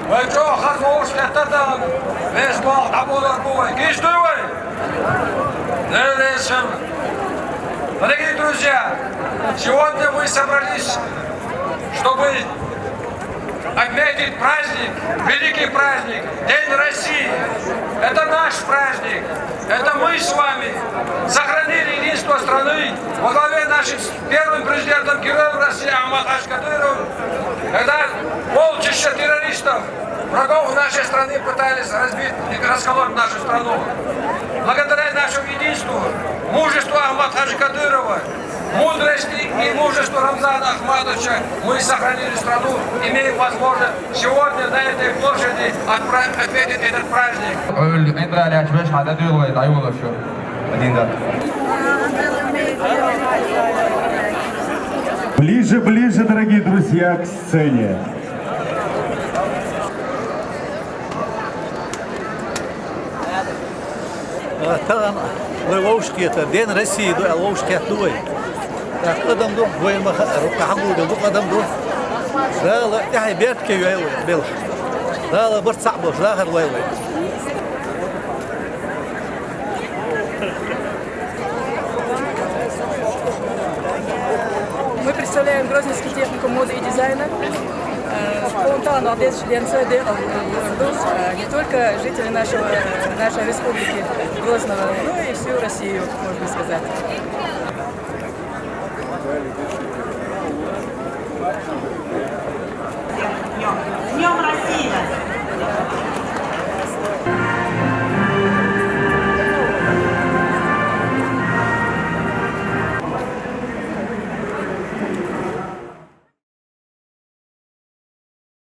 Вы что, хазовушки, это там, весь бал, табудар бой, киштуй! Дорогие друзья, сегодня мы собрались, чтобы отметить праздник, великий праздник, День России. Это наш праздник. Это мы с вами сохранили единство страны во главе нашим первым президентом героем России Ахмад Кадыров, когда полчища террористов, врагов нашей страны пытались разбить и расколоть нашу страну. Благодаря нашему единству, мужеству Ахмада Кадырова, мудрости и мужеству Рамзана Ахматовича мы сохранили страну, имеем возможность сегодня на этой площади отметить этот праздник. Ближе, ближе, дорогие друзья, к сцене. Там ловушки, это День России, ловушки оттуда. قدم دو وين ما ركع حمود دو قدم دو لا لا يعني بيت كي وين بيل لا لا برت صعب لا غير وين Мы представляем Грозненский техникум моды и дизайна. Спонтанно член ЦД не только жители нашей республики Грозного, но и всю Россию, можно сказать. Днем России!